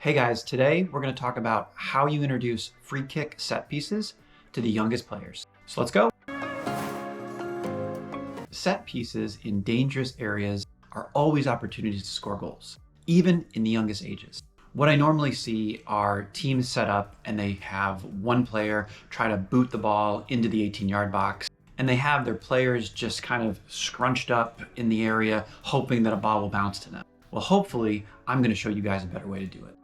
Hey guys, today we're going to talk about how you introduce free kick set pieces to the youngest players. So let's go. Set pieces in dangerous areas are always opportunities to score goals, even in the youngest ages. What I normally see are teams set up and they have one player try to boot the ball into the 18-yard box, and they have their players just kind of scrunched up in the area, hoping that a ball will bounce to them. Well, hopefully, I'm going to show you guys a better way to do it.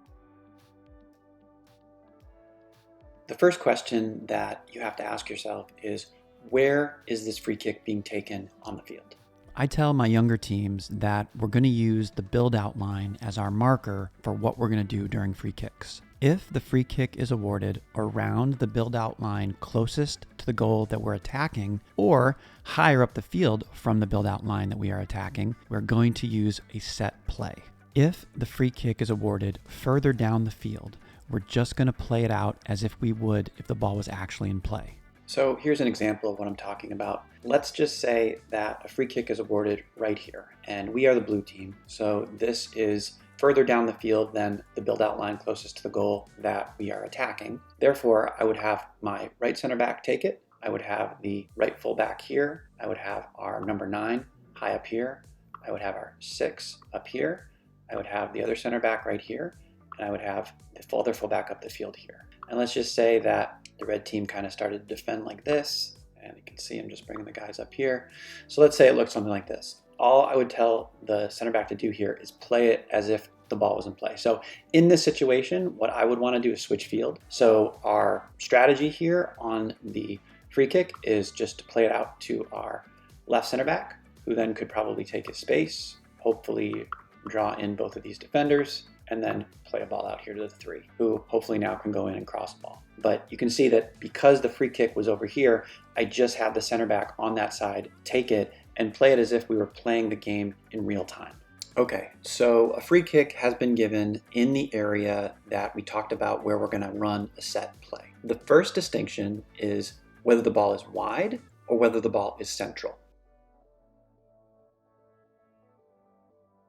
The first question that you have to ask yourself is, where is this free kick being taken on the field? I tell my younger teams that we're going to use the build out line as our marker for what we're going to do during free kicks. If the free kick is awarded around the build out line closest to the goal that we're attacking, or higher up the field from the build out line that we are attacking, we're going to use a set play. If the free kick is awarded further down the field, we're just going to play it out as if we would if the ball was actually in play. So here's an example of what I'm talking about. Let's just say that a free kick is awarded right here, and we are the blue team. So this is further down the field than the build-out line closest to the goal that we are attacking. Therefore, I would have my right center back take it. I would have the right full back here. I would have our number 9 high up here. I would have our 6 up here. I would have the other center back right here. And I would have the other fullback up the field here. And let's just say that the red team kind of started to defend like this, and you can see I'm just bringing the guys up here. So let's say it looks something like this. All I would tell the center back to do here is play it as if the ball was in play. So in this situation, what I would want to do is switch field. So our strategy here on the free kick is just to play it out to our left center back, who then could probably take his space, hopefully draw in both of these defenders, and then play a ball out here to the 3, who hopefully now can go in and cross the ball. But you can see that because the free kick was over here, I just have the center back on that side take it and play it as if we were playing the game in real time. Okay, so a free kick has been given in the area that we talked about where we're gonna run a set play. The first distinction is whether the ball is wide or whether the ball is central.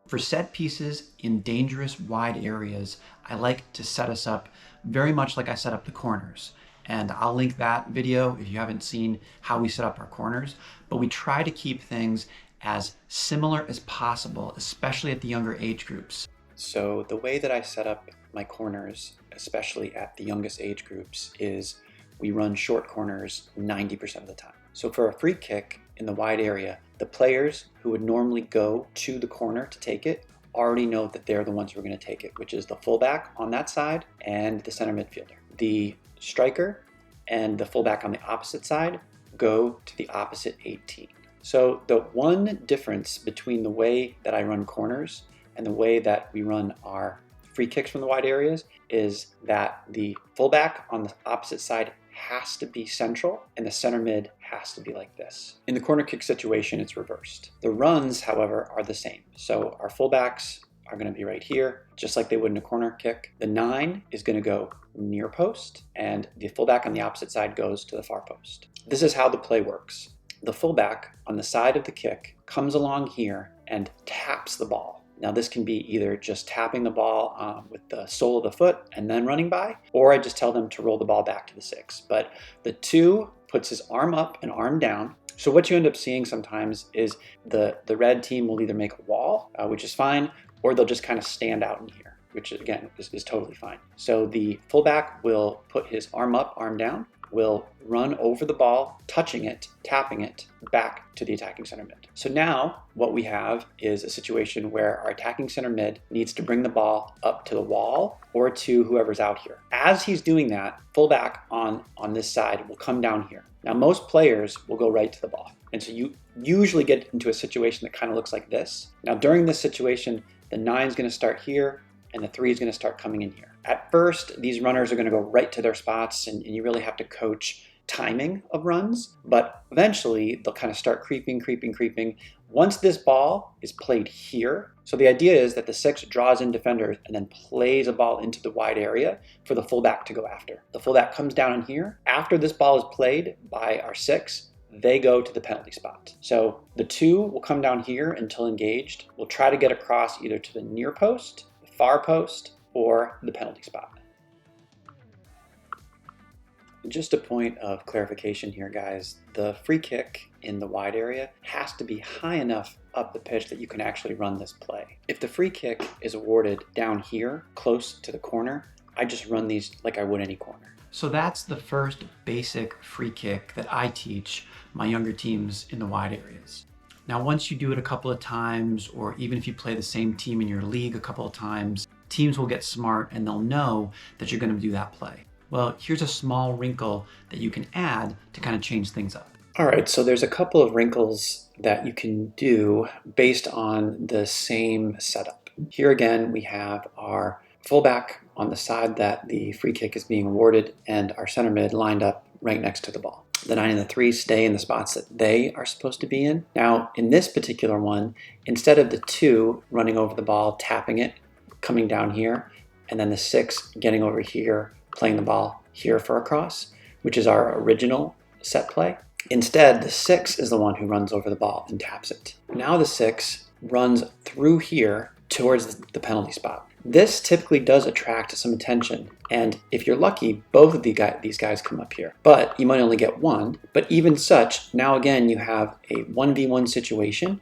For set pieces in dangerous wide areas, I like to set us up very much like I set up the corners. And I'll link that video if you haven't seen how we set up our corners. But we try to keep things as similar as possible, especially at the younger age groups. So the way that I set up my corners, especially at the youngest age groups, is we run short corners 90% of the time. So for a free kick in the wide area, the players who would normally go to the corner to take it already know that they're the ones who are going to take it, which is the fullback on that side and the center midfielder. The striker and the fullback on the opposite side go to the opposite 18. So the one difference between the way that I run corners and the way that we run our free kicks from the wide areas is that the fullback on the opposite side has to be central and the center mid has to be like this. In the corner kick situation, it's reversed. The runs, however, are the same. So our fullbacks are going to be right here, just like they would in a corner kick. The 9 is going to go near post, and the fullback on the opposite side goes to the far post. This is how the play works. The fullback on the side of the kick comes along here and taps the ball. Now this can be either just tapping the ball with the sole of the foot and then running by, or I just tell them to roll the ball back to the 6. But the 2 puts his arm up and arm down. So what you end up seeing sometimes is the red team will either make a wall, which is fine, or they'll just kind of stand out in here, which again is totally fine. So the fullback will put his arm up, arm down, will run over the ball, touching it, tapping it, back to the attacking center mid. So now what we have is a situation where our attacking center mid needs to bring the ball up to the wall or to whoever's out here. As he's doing that, fullback on this side will come down here. Now most players will go right to the ball. And so you usually get into a situation that kind of looks like this. Now during this situation, the 9 is going to start here and the 3 is going to start coming in here. At first, these runners are going to go right to their spots, and you really have to coach timing of runs, but eventually they'll kind of start creeping. Once this ball is played here, so the idea is that the 6 draws in defenders and then plays a ball into the wide area for the fullback to go after. The fullback comes down in here. After this ball is played by our 6, they go to the penalty spot. So the 2 will come down here until engaged. We'll try to get across either to the near post, the far post, or the penalty spot. Just a point of clarification here, guys. The free kick in the wide area has to be high enough up the pitch that you can actually run this play. If the free kick is awarded down here, close to the corner, I just run these like I would any corner. So that's the first basic free kick that I teach my younger teams in the wide areas. Now, once you do it a couple of times, or even if you play the same team in your league a couple of times, teams will get smart and they'll know that you're going to do that play. Well, here's a small wrinkle that you can add to kind of change things up. All right, so there's a couple of wrinkles that you can do based on the same setup. Here again, we have our fullback on the side that the free kick is being awarded and our center mid lined up right next to the ball. The 9 and the 3 stay in the spots that they are supposed to be in. Now, in this particular one, instead of the 2 running over the ball, tapping it, coming down here, and then the 6 getting over here, playing the ball here for a cross, which is our original set play. Instead, the 6 is the one who runs over the ball and taps it. Now the 6 runs through here towards the penalty spot. This typically does attract some attention, and if you're lucky, both of these guys come up here. But you might only get one. But even such, now again, you have a 1v1 situation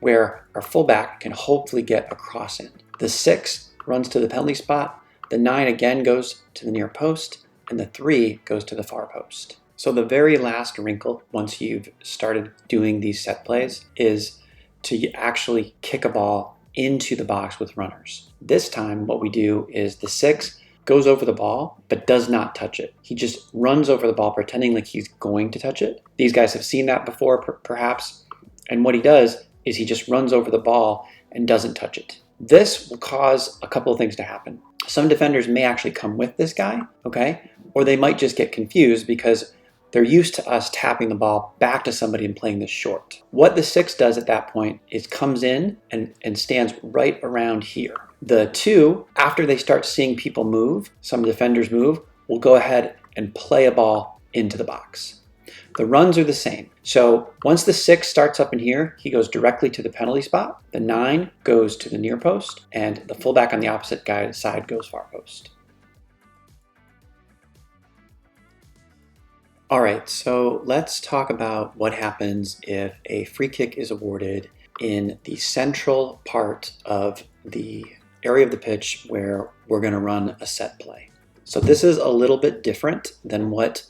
where our fullback can hopefully get a cross in. The 6 runs to the penalty spot, the 9 again goes to the near post, and the 3 goes to the far post. So the very last wrinkle, once you've started doing these set plays, is to actually kick a ball into the box with runners. This time what we do is the 6 goes over the ball but does not touch it. He just runs over the ball pretending like he's going to touch it. These guys have seen that before perhaps, and what he does is he just runs over the ball and doesn't touch it. This will cause a couple of things to happen. Some defenders may actually come with this guy, okay? Or they might just get confused because they're used to us tapping the ball back to somebody and playing this short. What the 6 does at that point is comes in and stands right around here. The 2, after they start seeing people move, some defenders move, will go ahead and play a ball into the box. The runs are the same. So once the 6 starts up in here, he goes directly to the penalty spot. The 9 goes to the near post, and the fullback on the opposite side goes far post. All right, so let's talk about what happens if a free kick is awarded in the central part of the area of the pitch where we're going to run a set play. So this is a little bit different than what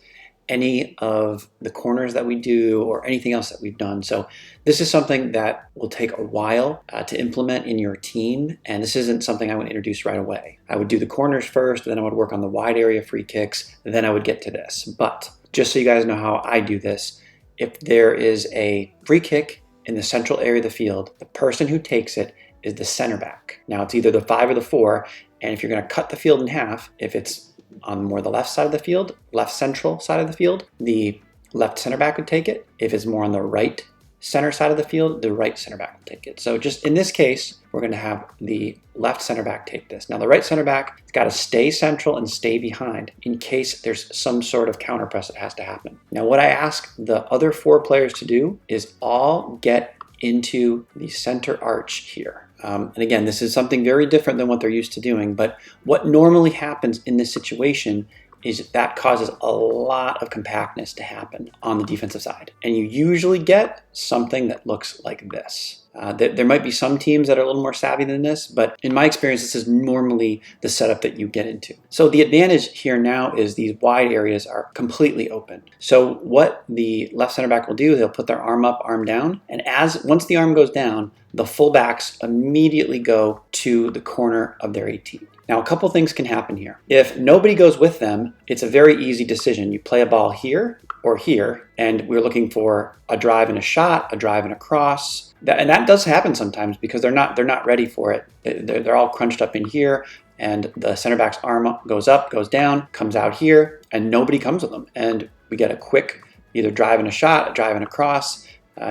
any of the corners that we do or anything else that we've done. So this is something that will take a while to implement in your team, and this isn't something I would introduce right away. I would do the corners first, then I would work on the wide area free kicks, then I would get to this. But just so you guys know how I do this, if there is a free kick in the central area of the field, the person who takes it is the center back. Now it's either the 5 or the 4, and if you're going to cut the field in half, if it's on more the left side of the field, left central side of the field, the left center back would take it. If it's more on the right center side of the field, the right center back will take it. So just in this case, we're going to have the left center back take this. Now the right center back has got to stay central and stay behind in case there's some sort of counter press that has to happen. Now what I ask the other 4 players to do is all get into the center arch here. And again, this is something very different than what they're used to doing, but what normally happens in this situation is that causes a lot of compactness to happen on the defensive side. And you usually get something that looks like this. There might be some teams that are a little more savvy than this, but in my experience, this is normally the setup that you get into. So the advantage here now is these wide areas are completely open. So what the left center back will do, they'll put their arm up, arm down, and once the arm goes down, the fullbacks immediately go to the corner of their 18. Now, a couple things can happen here. If nobody goes with them, it's a very easy decision. You play a ball here or here, and we're looking for a drive and a shot, a drive and a cross. And that does happen sometimes because they're not ready for it. They're all crunched up in here, and the center back's arm goes up, goes down, comes out here, and nobody comes with them. And we get a quick either drive and a shot, a drive and a cross.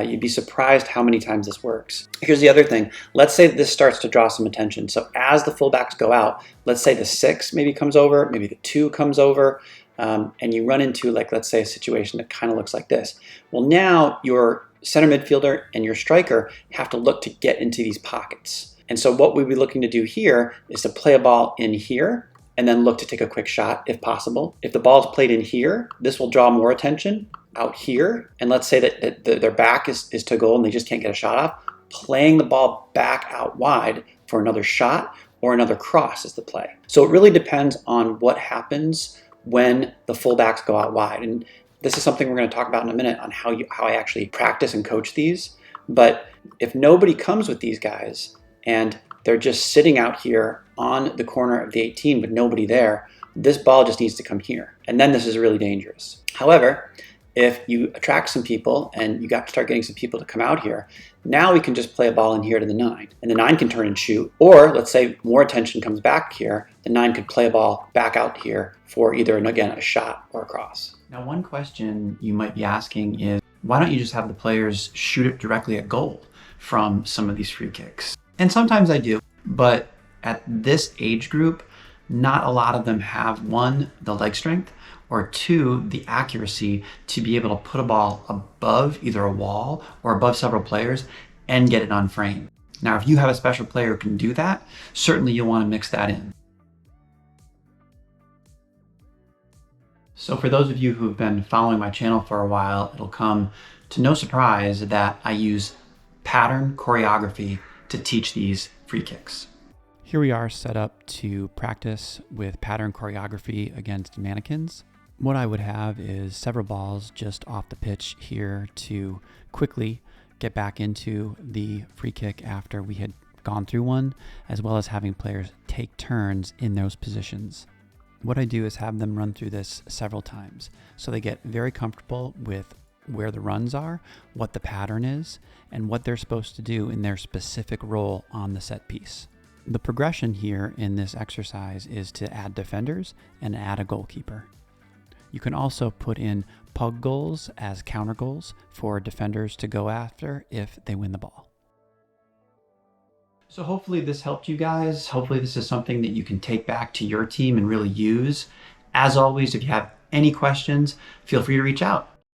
You'd be surprised how many times this works. Here's the other thing. Let's say this starts to draw some attention. So as the fullbacks go out, let's say the 6 maybe comes over, maybe the 2 comes over, and you run into, like, let's say a situation that kind of looks like this. Well, now your center midfielder and your striker have to look to get into these pockets. And so what we'd be looking to do here is to play a ball in here and then look to take a quick shot if possible. If the ball is played in here, this will draw more attention out here. And let's say that their back is to goal and they just can't get a shot off. Playing the ball back out wide for another shot or another cross is the play. So it really depends on what happens when the fullbacks go out wide. And this is something we're going to talk about in a minute on how I actually practice and coach these. But if nobody comes with these guys and they're just sitting out here on the corner of the 18 with nobody there, this ball just needs to come here. And then this is really dangerous. However, if you attract some people and you start getting some people to come out here, now we can just play a ball in here to the 9. And the 9 can turn and shoot. Or let's say more attention comes back here, the 9 could play a ball back out here for either, again, a shot or a cross. Now, one question you might be asking is, why don't you just have the players shoot it directly at goal from some of these free kicks? And sometimes I do, but at this age group, not a lot of them have, 1, the leg strength, or 2, the accuracy to be able to put a ball above either a wall or above several players and get it on frame. Now, if you have a special player who can do that, certainly you'll want to mix that in. So for those of you who've been following my channel for a while, it'll come to no surprise that I use pattern choreography to teach these free kicks. Here we are set up to practice with pattern choreography against mannequins. What I would have is several balls just off the pitch here to quickly get back into the free kick after we had gone through one, as well as having players take turns in those positions. What I do is have them run through this several times so they get very comfortable with where the runs are, what the pattern is, and what they're supposed to do in their specific role on the set piece. The progression here in this exercise is to add defenders and add a goalkeeper. You can also put in pug goals as counter goals for defenders to go after if they win the ball. So hopefully this helped you guys. Hopefully this is something that you can take back to your team and really use. As always, if you have any questions, feel free to reach out.